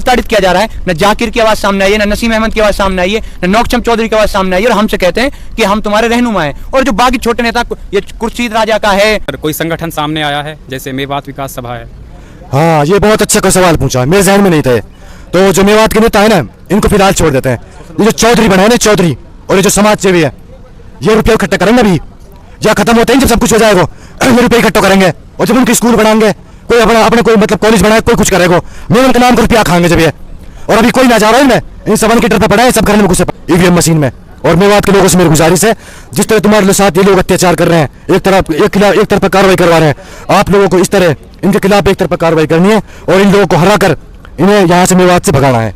प्रताड़ित किया जा रहा है। न जाकिर की आवाज सामने आई है, न नसीम अहमद की आवाज सामने आई है, न नौकचम चौधरी की आवाज सामने आई है, और हमसे कहते हैं कि हम तुम्हारे रहनुमा हैं। और जो बाकी छोटे नेता, ये खुर्शीद राजा का है, कोई संगठन सामने आया है जैसे मेवात विकास सभा है? हाँ, ये बहुत अच्छा का सवाल पूछा, मेरे जहन में नहीं था। तो जो मेवात के नेता है ना, इनको फिलहाल छोड़ देते हैं। ये जो चौधरी बना है ना, चौधरी, और ये जो समाज सेवी है, ये रुपये इकट्ठा करेंगे अभी, या खत्म होते हैं जब सब कुछ हो जाएगा, ये रुपये इकट्ठा करेंगे। और जब उनके स्कूल बनाएंगे, कोई अपने कोई मतलब कॉलेज बनाए, कोई कुछ करेगा, मैं उनके नाम का रुपया खाएंगे जब ये। और अभी कोई ना जा रहा है इनमें, इन सबन के डर पे पड़ा है, सब घर में घुसे ईवीएम मशीन में। और मेवात के लोगों से मेरी गुजारिश है, जिस तरह तुम्हारे साथ ये लोग अत्याचार कर रहे हैं, एक तरफ कार्रवाई करवा रहे हैं, आप लोगों को इस तरह इनके खिलाफ एक तरफा कार्रवाई करनी है और इन लोगों को हरा कर इन्हें यहाँ से मेवात से भगाना है।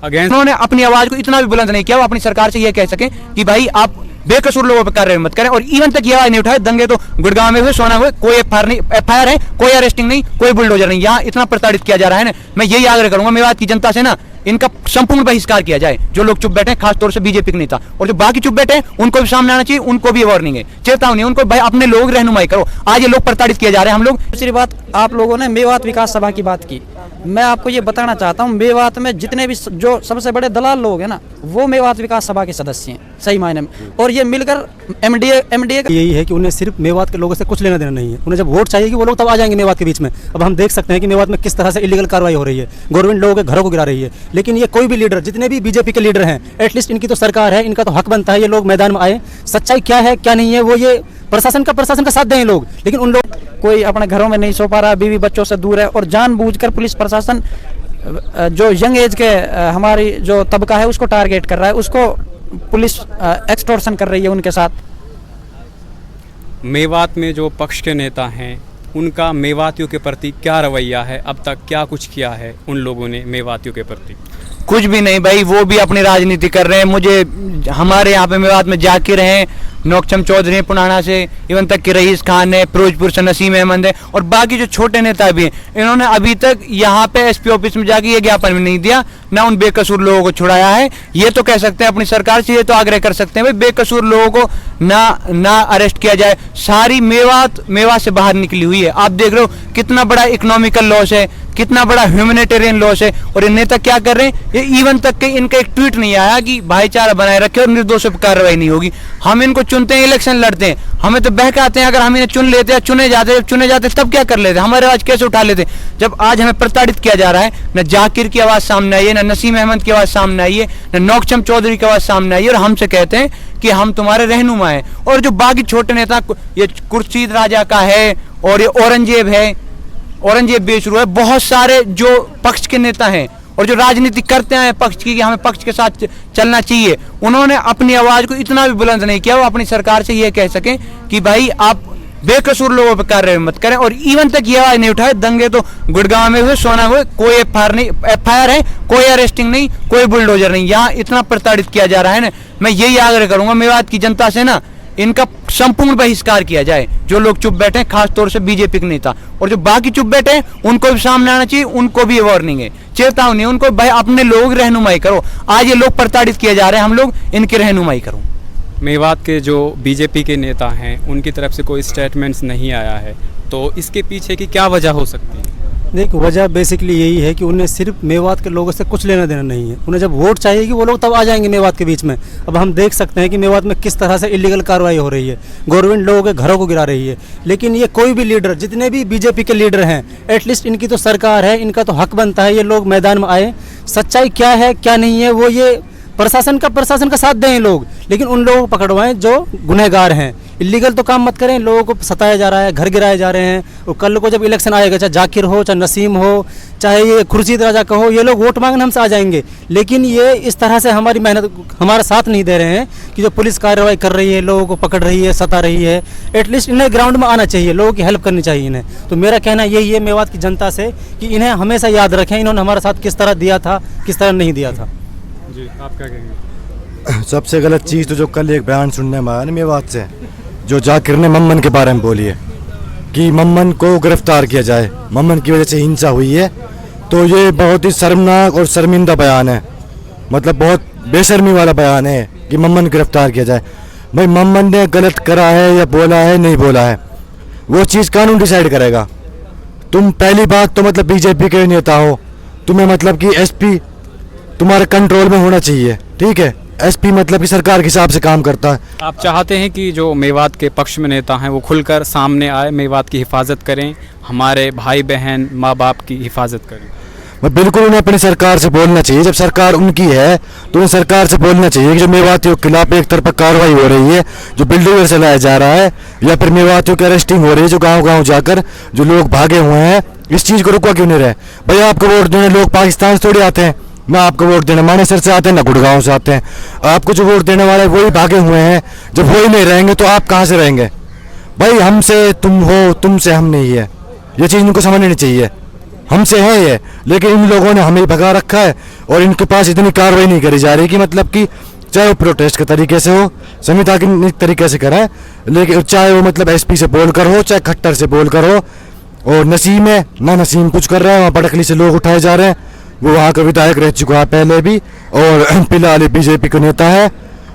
उन्होंने अपनी आवाज को इतना भी बुलंद नहीं किया वो अपनी सरकार से ये कह सके कि भाई आप बेकसूर लोगों पर कार्रवाई मत करें। और इवन तक ये आवाज नहीं उठाए, दंगे तो गुड़गांव में हुए, सोना हुए, कोई एफआईआर है, कोई अरेस्टिंग नहीं, कोई बुलडोजर नहीं। यहाँ इतना प्रताड़ित किया जा रहा है ना, मैं यही आग्रह करूंगा मेवात की जनता से ना, इनका संपूर्ण बहिष्कार किया जाए। जो लोग चुप बैठे हैं, खासतौर से बीजेपी के नेता, और जो बाकी चुप बैठे हैं, उनको भी सामने आना चाहिए, उनको भी वार्निंग है, चेतावनी, उनको भाई अपने लोग रहनुमाई करो। आज ये लोग प्रताड़ित किए जा रहे हैं। हम लोग दूसरी बात, आप लोगों ने मेवात विकास सभा की बात की, मैं आपको ये बताना चाहता हूँ, मेवात में जितने भी जो सबसे बड़े दलाल लोग हैं ना, वो मेवात विकास सभा के सदस्य हैं सही मायने में। और ये मिलकर एमडीए यही है कि उन्हें सिर्फ मेवात के लोगों से कुछ लेना देना नहीं है। उन्हें जब वोट चाहिए कि वो लोग तब आ जाएंगे मेवात के बीच में। अब हम देख सकते हैं कि मेवात में किस तरह से इलीगल कार्रवाई हो रही है, गवर्नमेंट लोगों के घरों को गिरा रही है। लेकिन ये कोई भी लीडर, जितने भी बीजेपी के लीडर हैं, एटलीस्ट इनकी तो सरकार है, इनका तो हक बनता है ये लोग मैदान में आए, सच्चाई क्या है क्या नहीं है वो ये प्रशासन का साथ दें लोग। लेकिन उन लोग कोई अपने घरों में नहीं सो पा रहा, बीवी बच्चों से दूर है, और जानबूझकर पुलिस प्रशासन जो यंग एज के हमारी जो तबका है उसको टारगेट कर रहा है, उसको पुलिस एक्सटॉर्शन कर रही है उनके साथ। मेवात में जो पक्ष के नेता हैं उनका मेवातियों के प्रति क्या रवैया है? अब तक क्या कुछ किया है उन लोगों ने मेवातियों के प्रति? कुछ भी नहीं भाई, वो भी अपनी राजनीति कर रहे हैं। मुझे हमारे यहाँ पे मेवात में जाकिर हैं, नौकचम चौधरी हैं पुराना से, इवन तक कि रईस खान है, फिरोजपुर से नसीम अहमद है, और बाकी जो छोटे नेता भी हैं, इन्होंने अभी तक यहाँ पे एसपी ऑफिस में जाके ये ज्ञापन भी नहीं दिया, ना उन बेकसूर लोगों को छुड़ाया है। ये तो कह सकते हैं अपनी सरकार से, ये तो आग्रह कर सकते हैं भाई बेकसूर लोगों को ना अरेस्ट किया जाए। सारी मेवात से बाहर निकली हुई है। आप देख रहे हो कितना बड़ा इकोनॉमिकल लॉस है, कितना बड़ा ह्यूमैनिटेरियन लॉस है। और ये नेता क्या कर रहे हैं, ये इवन तक के इनका एक ट्वीट नहीं आया कि भाईचारा बनाए रखे और निर्दोषों पर कार्रवाई नहीं होगी। हम इनको चुनते हैं, इलेक्शन लड़ते हैं, हमें तो बहकाते हैं। अगर हम इन्हें चुन लेते हैं, चुने जाते तब क्या कर लेते, हमारे आवाज कैसे उठा लेते? जब आज हमें प्रताड़ित किया जा रहा है, न जाकिर की आवाज सामने आई है, न नसीम अहमद की आवाज सामने आई है, न नौकचम चौधरी की आवाज सामने आई है, और हमसे कहते हैं कि हम तुम्हारे रहनुमा हैं। और जो बाकी छोटे नेता, ये खुर्शीद राजा का है, और ये औरंगजेब है, औरंगजेब बेचरू है, बहुत सारे जो पक्ष के नेता हैं और जो राजनीति करते हैं पक्ष की कि हमें पक्ष के साथ चलना चाहिए, उन्होंने अपनी आवाज को इतना भी बुलंद नहीं किया वो अपनी सरकार से ये कह सकें कि भाई आप बेकसूर लोगों पर कार्रवाई मत करें। और इवन तक ये आवाज नहीं उठाए, दंगे तो गुड़गांव में हुए, सोना हुए, कोई एफआईआर है, कोई अरेस्टिंग नहीं, कोई बुलडोजर नहीं। यहाँ इतना प्रताड़ित किया जा रहा है ना, मैं यही आग्रह करूंगा मेवात की जनता से ना, इनका संपूर्ण बहिष्कार किया जाए। जो लोग चुप बैठे हैं, खासतौर से बीजेपी के नेता, और जो बाकी चुप बैठे हैं, उनको भी सामने आना चाहिए, उनको भी वार्निंग है, चेतावनी, उनको भाई अपने लोग रहनुमाई करो। आज ये लोग प्रताड़ित किए जा रहे हैं, हम लोग इनकी रहनुमाई करो। मेवात के जो बीजेपी के नेता हैं उनकी तरफ से कोई स्टेटमेंट्स नहीं आया है, तो इसके पीछे की क्या वजह हो सकती है? देख, वजह बेसिकली यही है कि उन्हें सिर्फ मेवात के लोगों से कुछ लेना देना नहीं है। उन्हें जब वोट चाहिए कि वो लोग तब आ जाएंगे मेवात के बीच में। अब हम देख सकते हैं कि मेवात में किस तरह से इलीगल कार्रवाई हो रही है, गवर्नमेंट लोगों के घरों को गिरा रही है। लेकिन ये कोई भी लीडर, जितने भी बीजेपी के लीडर हैं, एटलीस्ट इनकी तो सरकार है, इनका तो हक बनता है ये लोग मैदान में आए, सच्चाई क्या है क्या नहीं है वो ये प्रशासन का साथ दें लोग। लेकिन उन लोगों को पकड़वाएं जो गुनहगार हैं। इलीगल तो काम मत करें, लोगों को सताया जा रहा है, घर गिराए जा रहे हैं। और कल को जब इलेक्शन आएगा, चाहे जाकिर हो, चाहे नसीम हो, चाहे ये खुर्शीद राजा का हो, ये लोग वोट मांगने हमसे आ जाएंगे। लेकिन ये इस तरह से हमारी मेहनत, हमारा साथ नहीं दे रहे हैं कि जो पुलिस कार्रवाई कर रही है, लोगों को पकड़ रही है, सता रही है। एटलीस्ट इन्हें ग्राउंड में आना चाहिए, लोगों की हेल्प करनी चाहिए इन्हें। तो मेरा कहना यही है मेवात की जनता से कि इन्हें हमेशा याद रखें, इन्होंने हमारे साथ किस तरह दिया था, किस तरह नहीं दिया था। जी, आप क्या कहेंगे? सबसे गलत चीज़ तो जो कल एक बयान सुनने में आया ना मेवात से, जो जाकिर ने मम्मन के बारे में बोली है कि मम्मन को गिरफ्तार किया जाए, मम्मन की वजह से हिंसा हुई है, तो ये बहुत ही शर्मनाक और शर्मिंदा बयान है। मतलब बहुत बेशर्मी वाला बयान है कि मम्मन गिरफ्तार किया जाए। भाई मम्मन ने गलत करा है या बोला है नहीं बोला है, वो चीज़ कानून डिसाइड करेगा। तुम पहली बात तो मतलब बीजेपी के नेता हो, तुम्हें मतलब कि एसपी तुम्हारे कंट्रोल में होना चाहिए, ठीक है। एसपी मतलब कि सरकार के हिसाब से काम करता है। आप चाहते हैं कि जो मेवात के पक्ष में नेता हैं वो खुलकर सामने आए, मेवात की हिफाजत करें, हमारे भाई बहन माँ बाप की हिफाजत करें। मैं बिल्कुल उन्हें अपनी सरकार से बोलना चाहिए, जब सरकार उनकी है तो उन्हें सरकार से बोलना चाहिए कि जो मेवातियों के खिलाफ एक तरफा कार्रवाई हो रही है, जो बिल्डोजर से लाया जा रहा है, या फिर मेवातियों की अरेस्टिंग हो रही है, जो गांव-गांव जाकर जो लोग भागे हुए हैं, इस चीज़ को रुका क्यों नहीं रहे। भाई आपको वोट देने लोग पाकिस्तान से थोड़ी आते हैं, ना आपको वोट देने मानेसर से आते हैं, ना गुड़गांव से आते हैं। आपको जो वोट देने वाले वही भागे हुए हैं। जब वही नहीं रहेंगे तो आप कहाँ से रहेंगे। भाई हमसे तुम हो, तुमसे हम नहीं है, ये चीज़ इनको समझनी चाहिए। हमसे है ये, लेकिन इन लोगों ने हमें भगा रखा है और इनके पास इतनी कार्रवाई नहीं करी जा रही कि मतलब कि चाहे वो प्रोटेस्ट के तरीके से हो, संविधानिक तरीके से कराएं, लेकिन चाहे वो मतलब एसपी से बोल कर हो, चाहे खट्टर से बोल कर हो। और नसीम है ना, नसीम कुछ कर रहा है, वहाँ बड़कली से लोग उठाए जा रहे हैं। वो वहाँ का विधायक रह चुका है पहले भी, और फिलहाल बीजेपी का नेता है।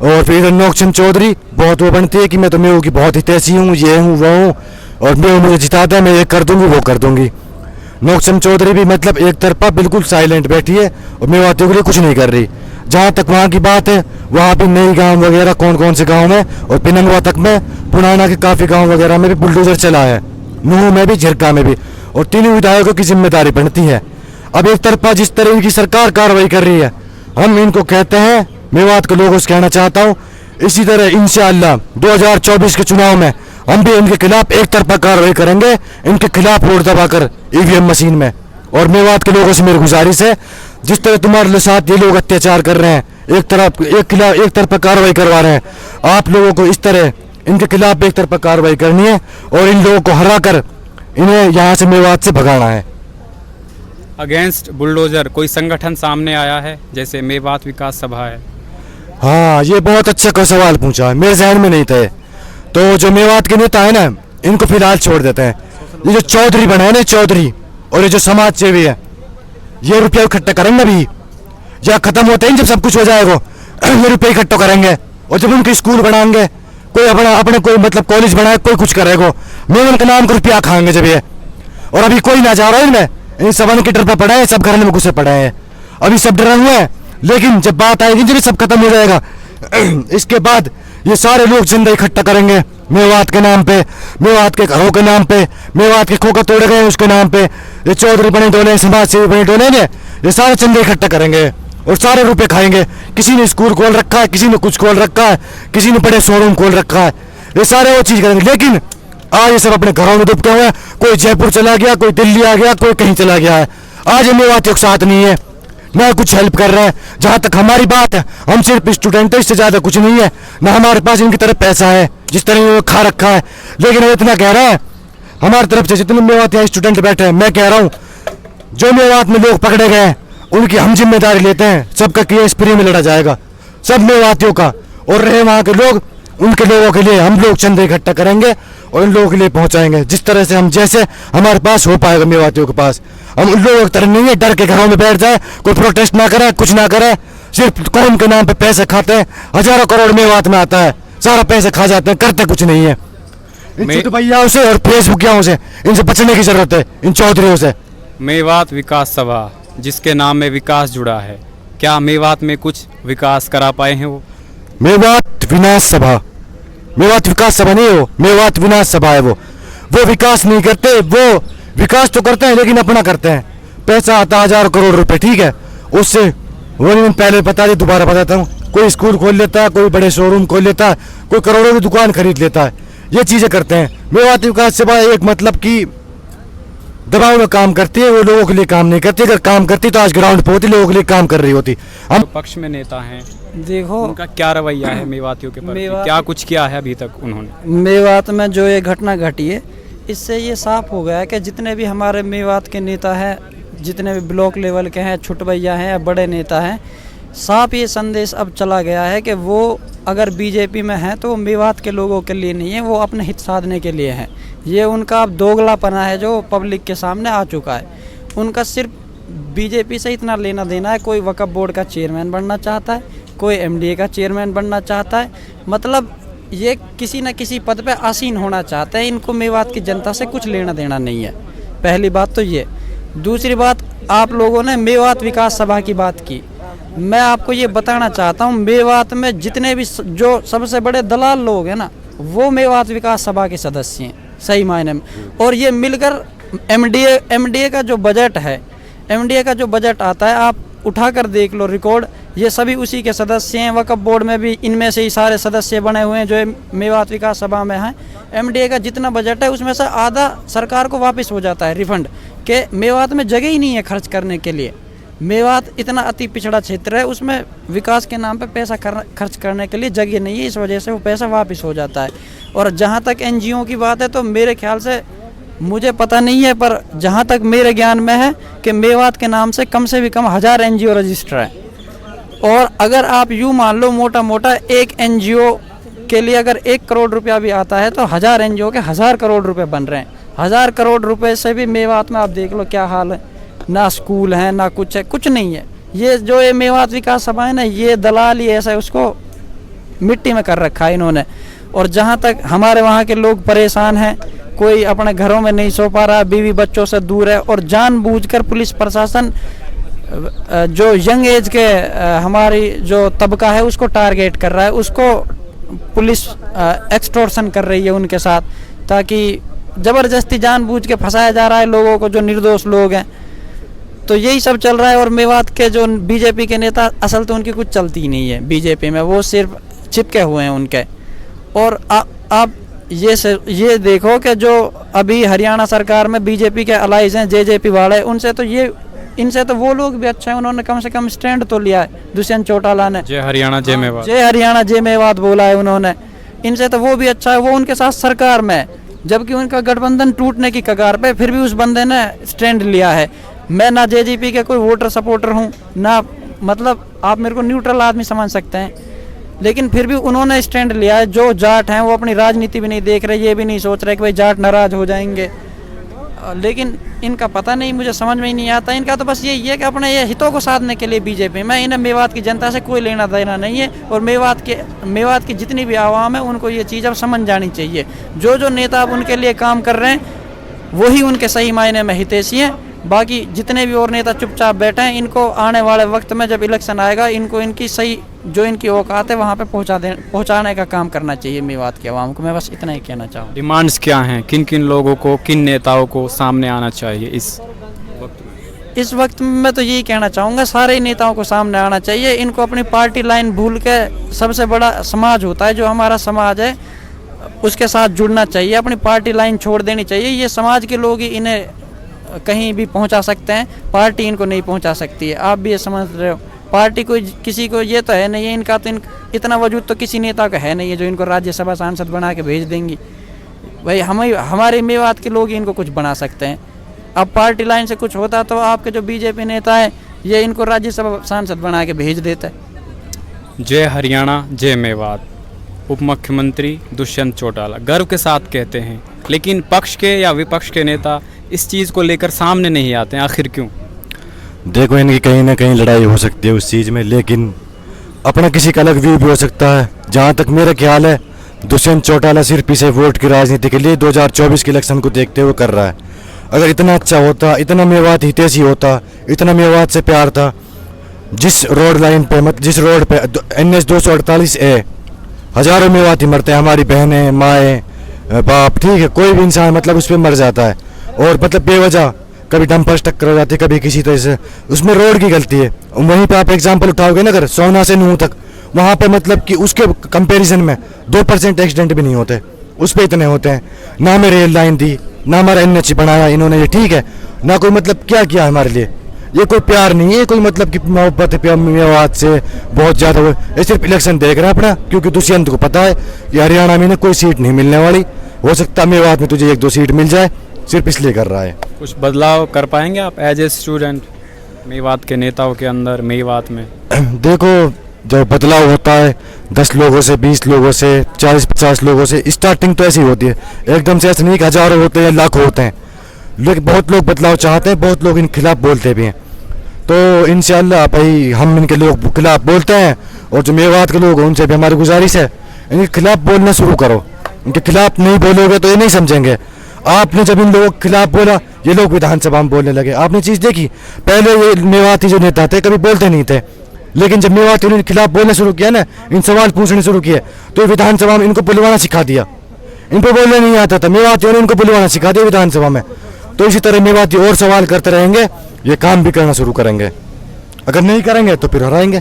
और फिर नौकचंद चौधरी बहुत वो बनती है कि मैं तो मेहू की बहुत हितैषी हूँ, ये हूँ वो हूँ, और मेहू मुझे जिताता है, मैं ये कर दूंगी वो कर दूंगी। नौकचंद चौधरी भी मतलब एक तरफा बिल्कुल साइलेंट बैठी है और मेवातियों के लिए कुछ नहीं कर रही। जहाँ तक वहाँ की बात है, वहाँ भी नई गांव वगैरह कौन कौन से गांव में और पिनंगवा तक में, पुराना के काफ़ी गांव वगैरह में भी बुलडोजर चला है, नूह में भी, झिरका में भी, और तीनों विधायकों की जिम्मेदारी बनती है। अब एक तरफा जिस तरह इनकी सरकार कार्रवाई कर रही है, हम इनको कहते हैं, मेवात के लोगों से कहना चाहता हूँ, इसी तरह इंशाअल्लाह 2024 के चुनाव में हम भी इनके खिलाफ एक तरफा कार्रवाई करेंगे, इनके खिलाफ वोट दबाकर ईवीएम मशीन में। और मेवात के लोगों से मेरी गुजारिश है, जिस तरह तुम्हारे साथ ये लोग अत्याचार कर रहे हैं, एक तरफा कार्रवाई करवा रहे हैं, आप लोगों को इस तरह इनके खिलाफ एक तरफा कार्रवाई करनी है और इन लोगों को हरा कर इन्हें यहाँ से मेवात से भगाना है। अगेंस्ट बुलडोजर कोई संगठन सामने आया है, जैसे मेवात विकास सभा है? हाँ, ये बहुत अच्छा का सवाल पूछा है, मेरे जहन में नहीं था। तो जो मेवात के नेता है ना, इनको फिलहाल छोड़ देते हैं। ये जो चौधरी बने हैं ना, चौधरी, और ये जो समाज सेवी है, ये रुपया इकट्ठा करेंगे अभी, या खत्म होते हैं जब सब कुछ हो जाएगा, ये रुपये इकट्ठा करेंगे। और जब उनके स्कूल बनाएंगे, कोई अपने कोई मतलब कॉलेज बनाए, कोई कुछ करेगा, मैं उनके नाम का रुपया खाएंगे जब ये। और अभी कोई ना जा रहा है इनमें, इन सब के डर पर पड़े हैं, सब घर में घुसे पड़े हैं, अभी सब डरे हुए हैं। लेकिन जब बात आएगी जब सब खत्म हो जाएगा, इसके बाद ये सारे लोग जिंदा इकट्ठा करेंगे मेवात के नाम पे, मेवात के घरों के नाम पे, मेवात के खोखा तोड़े गए उसके नाम पे। ये चौधरी बने डोले, समाज सेवी बने डोले ने, ये सारे चंदे इकट्ठा करेंगे और सारे रुपए खाएंगे। किसी ने स्कूल खोल रखा है, किसी ने कुछ खोल रखा है, किसी ने बड़े शोरूम खोल रखा है, ये सारे वो चीज करेंगे। लेकिन आज ये सब अपने घरों में दुबके हुए हैं, कोई जयपुर चला गया, कोई दिल्ली आ गया, कोई कहीं चला गया है। आज ये मेवातियों के साथ नहीं है, ना कुछ हेल्प कर रहे हैं। जहाँ तक हमारी बात है, हम सिर्फ स्टूडेंट है, इससे ज़्यादा कुछ नहीं है, ना हमारे पास इनकी तरफ पैसा है जिस तरह इन्होंने खा रखा है। लेकिन वो इतना कह रहा है हमारी तरफ से, जितने मेवात यहाँ स्टूडेंट बैठे हैं, मैं कह रहा हूँ जो मेवात में लोग पकड़े गए हैं उनकी हम जिम्मेदारी लेते हैं, सबका केस फ्री में लड़ा जाएगा, सब मेवातियों का। और रहे वहाँ के लोग, उनके लोगों के लिए हम लोग चंदे इकट्ठा करेंगे और उन लोगों के लिए पहुँचाएंगे जिस तरह से हम, जैसे हमारे पास हो पाएगा मेवातियों के पास। हम उन लोगों की तरह नहीं है डर के घरों में बैठ जाए, कोई प्रोटेस्ट ना करे, कुछ ना करे, सिर्फ कौम के नाम पे पैसे खाते हैं। हजारों करोड़ मेवात में आता है, सारा पैसे खा जाते हैं, करते कुछ नहीं है। इन छोटे भैयाओं से और फेसबुकियाओं से इनसे बचने की जरूरत है, इन चौधरियों से। मेवात विकास सभा, जिसके नाम में विकास जुड़ा है, क्या मेवात में कुछ विकास करा पाए हैं वो? मेवात विनाश सभा, मेवात विकास सभा नहीं हो, मेवात विनाश सभा है वो विकास नहीं करते, वो विकास तो करते हैं लेकिन अपना करते हैं। पैसा आता है हजारों करोड़ रुपए, ठीक है, उससे वो नहीं, पहले बता दी, दोबारा बताता हूँ, कोई स्कूल खोल लेता है, कोई बड़े शोरूम खोल लेता है, कोई करोड़ों की दुकान खरीद लेता है, ये चीजें करते हैं। मेवात विकास सभा एक मतलब कि दबाव में काम करती है, वो लोगों के लिए काम नहीं करती। अगर काम करती तो आज ग्राउंड पे होती, लोगों के लिए काम कर रही होती। हम जो पक्ष में नेता हैं, देखो उनका क्या रवैया है मेवातियों के प्रति, क्या कुछ किया है अभी तक उन्होंने? मेवात में जो ये घटना घटी है, इससे ये साफ हो गया है कि जितने भी हमारे मेवात के नेता हैं, जितने भी ब्लॉक लेवल के हैं, छुटभैया हैं या बड़े नेता हैं, साफ ये संदेश अब चला गया है कि वो अगर बीजेपी में हैं तो वो मेवात के लोगों के लिए नहीं है, वो अपने हित साधने के लिए हैं। ये उनका अब दोगलापना है जो पब्लिक के सामने आ चुका है। उनका सिर्फ बीजेपी से इतना लेना देना है, कोई वक्फ बोर्ड का चेयरमैन बनना चाहता है, कोई एमडीए का चेयरमैन बनना चाहता है, मतलब ये किसी न किसी पद पे आसीन होना चाहते हैं। इनको मेवात की जनता से कुछ लेना देना नहीं है, पहली बात तो ये। दूसरी बात, आप लोगों ने मेवात विकास सभा की बात की। मैं आपको ये बताना चाहता हूँ, मेवात में जितने भी जो सबसे बड़े दलाल लोग हैं ना, वो मेवात विकास सभा के सदस्य हैं सही मायने में। और ये मिलकर एमडीए का जो बजट है, एमडीए का जो बजट आता है, आप उठाकर देख लो रिकॉर्ड, ये सभी उसी के सदस्य हैं। वक्फ बोर्ड में भी इनमें से ही सारे सदस्य बने हुए हैं जो मेवात विकास सभा में हैं। एमडीए का जितना बजट है उसमें से आधा सरकार को वापस हो जाता है रिफंड, के मेवात में जगह ही नहीं है खर्च करने के लिए। मेवात इतना अति पिछड़ा क्षेत्र है, उसमें विकास के नाम पे पैसा खर्च करने के लिए जगह नहीं है, इस वजह से वो पैसा वापस हो जाता है। और जहाँ तक एनजीओ की बात है तो मेरे ख्याल से, मुझे पता नहीं है, पर जहाँ तक मेरे ज्ञान में है कि मेवात के नाम से कम भी कम 1000 एनजीओ रजिस्टर है। और अगर आप यूँ मान लो मोटा मोटा एक एनजीओ के लिए अगर 1 करोड़ रुपया भी आता है तो 1000 एनजीओ के 1000 करोड़ रुपए बन रहे हैं। 1000 करोड़ रुपए से भी मेवात में आप देख लो क्या हाल है, ना स्कूल है ना कुछ है, कुछ नहीं है। ये जो ये मेवात विकास सभा है ना, ये दलाल ही ऐसा उसको मिट्टी में कर रखा है इन्होंने। और जहाँ तक हमारे वहाँ के लोग परेशान हैं, कोई अपने घरों में नहीं सो पा रहा, बीवी बच्चों से दूर है, और जानबूझकर पुलिस प्रशासन जो यंग एज के हमारी जो तबका है उसको टारगेट कर रहा है, उसको पुलिस एक्सटॉर्शन कर रही है उनके साथ, ताकि ज़बरदस्ती जानबूझ के फंसाया जा रहा है लोगों को जो निर्दोष लोग हैं। तो यही सब चल रहा है। और मेवात के जो बीजेपी के नेता, असल तो उनकी कुछ चलती ही नहीं है बीजेपी में, वो सिर्फ चिपके हुए हैं उनके। और आप ये देखो कि जो अभी हरियाणा सरकार में बीजेपी के अलाइज हैं जेजेपी वाले, इनसे तो वो लोग भी अच्छा है, उन्होंने कम से कम स्टैंड तो लिया है। दुष्यंत चौटाला ने जय हरियाणा जय मेवात, जय हरियाणा जय मेवात बोला है उन्होंने, इनसे तो वो भी अच्छा है, वो उनके साथ सरकार में है, जबकि उनका गठबंधन टूटने की कगार पे, फिर भी उस बंदे ने स्टैंड लिया है। मैं ना जेजेपी के कोई वोटर सपोर्टर हूँ, ना मतलब आप मेरे को न्यूट्रल आदमी समझ सकते हैं, लेकिन फिर भी उन्होंने स्टैंड लिया है। जो जाट हैं वो अपनी राजनीति भी नहीं देख रहे, ये भी नहीं सोच रहे कि भाई जाट नाराज हो जाएंगे, लेकिन इनका पता नहीं, मुझे समझ में ही नहीं आता। इनका तो बस यही है कि अपने ये हितों को साधने के लिए बीजेपी में, इन्हें मेवात की जनता से कोई लेना देना नहीं है। और मेवात की जितनी भी आवाम है उनको ये चीज़ अब समझ जानी चाहिए। जो नेता अब उनके लिए काम कर रहे हैं वही उनके सही मायने में हितैषी हैं। बाकी जितने भी और नेता चुपचाप बैठे हैं, इनको आने वाले वक्त में जब इलेक्शन आएगा, इनको इनकी सही जो इनकी औकात है वहाँ पे पहुँचाने का काम करना चाहिए मेवात की आवाम को। मैं बस इतना ही कहना चाहूँ। डिमांड्स क्या हैं, किन किन लोगों को, किन नेताओं को सामने आना चाहिए इस वक्त में? मैं तो यही कहना चाहूँगा, सारे नेताओं को सामने आना चाहिए। इनको अपनी पार्टी लाइन भूल के, सबसे बड़ा समाज होता है जो हमारा समाज है, उसके साथ जुड़ना चाहिए, अपनी पार्टी लाइन छोड़ देनी चाहिए। ये समाज के लोग ही इन्हें कहीं भी पहुंचा सकते हैं, पार्टी इनको नहीं पहुंचा सकती है। आप भी ये समझ रहे हो, पार्टी कोई किसी को ये तो है नहीं है, इनका तो इतना वजूद तो किसी नेता का है नहीं है जो इनको राज्यसभा सांसद बना के भेज देंगी। भाई हमारे मेवात के लोग ही इनको कुछ बना सकते हैं। अब पार्टी लाइन से कुछ होता तो आपके जो बीजेपी नेता है ये इनको राज्यसभा सांसद बना के भेज देता है। जय हरियाणा जय मेवात, उप मुख्यमंत्री दुष्यंत चौटाला गर्व के साथ कहते हैं, लेकिन पक्ष के या विपक्ष के नेता इस चीज़ को लेकर सामने नहीं आते हैं, आखिर क्यों? देखो, इनकी कहीं ना कहीं लड़ाई हो सकती है उस चीज़ में, लेकिन अपना किसी का अलग व्यू भी हो सकता है। जहाँ तक मेरा ख्याल है, दुष्यंत चौटाला सिर्फ इसे वोट की राजनीति के लिए 2024 के इलेक्शन को देखते हुए कर रहा है। अगर इतना अच्छा होता, इतना मेवात हितैषी होता, इतना मेवात से प्यार था, जिस रोड लाइन पे जिस रोड पे NH 248A हज़ारों मेवाती मरते हैं, हमारी बहनें, माएँ, बाप, ठीक है, कोई भी इंसान मतलब उस पर मर जाता है, और मतलब बेवजह कभी डंपर टक्कर हो जाती है, कभी किसी तरह से, उसमें रोड की गलती है। वहीं पे आप एग्जांपल उठाओगे ना, अगर सोना से नूह तक, वहाँ पे मतलब कि उसके कंपैरिजन में 2% एक्सीडेंट भी नहीं होते, उस पर इतने होते हैं। ना हमें रेल लाइन दी, ना हमारा NH बनाया इन्होंने, ये ठीक है, ना कोई मतलब क्या किया हमारे लिए। ये कोई प्यार नहीं है, कोई मतलब कि मोहब्बत है मेवात से बहुत ज़्यादा। ये सिर्फ इलेक्शन देख रहा है अपना, क्योंकि दुष्यंत को पता है कि हरियाणा में कोई सीट नहीं मिलने वाली, हो सकता है मेवात में तुझे 1-2 सीट मिल जाए, सिर्फ इसलिए कर रहा है। कुछ बदलाव कर पाएंगे आप एज ए स्टूडेंट मेवात के नेताओं के अंदर, मेवात में? देखो, जब बदलाव होता है 10 लोगों से, 20 लोगों से, 40-50 लोगों से, स्टार्टिंग तो ऐसी होती है, एकदम से ऐसा नहीं कि हज़ारों होते हैं, लाखों होते हैं। लेकिन बहुत लोग बदलाव चाहते हैं, बहुत लोग इनके खिलाफ बोलते भी हैं। तो इंशाल्लाह भाई हम इनके लोग खिलाफ बोलते हैं, और जो मेवात के लोग हैं उनसे भी हमारी गुजारिश है, इनके खिलाफ बोलना शुरू करो। इनके खिलाफ नहीं बोलोगे तो ये नहीं समझेंगे। आपने जब इन लोगों के खिलाफ बोला, ये लोग विधानसभा में बोलने लगे। आपने चीज देखी, पहले ये मेवाती जो नेता थे कभी बोलते नहीं थे, लेकिन जब मेवाती उनके खिलाफ बोलना शुरू किया ना, इन सवाल पूछने शुरू किए, तो विधानसभा में इनको बुलवाना सिखा दिया। इनको बोलने नहीं आता था, मेवातियों ने इनको बुलवाना सिखा दिया विधानसभा में। तो इसी तरह मेवाती और सवाल करते रहेंगे, ये काम भी करना शुरू करेंगे। अगर नहीं करेंगे तो फिर हराएंगे।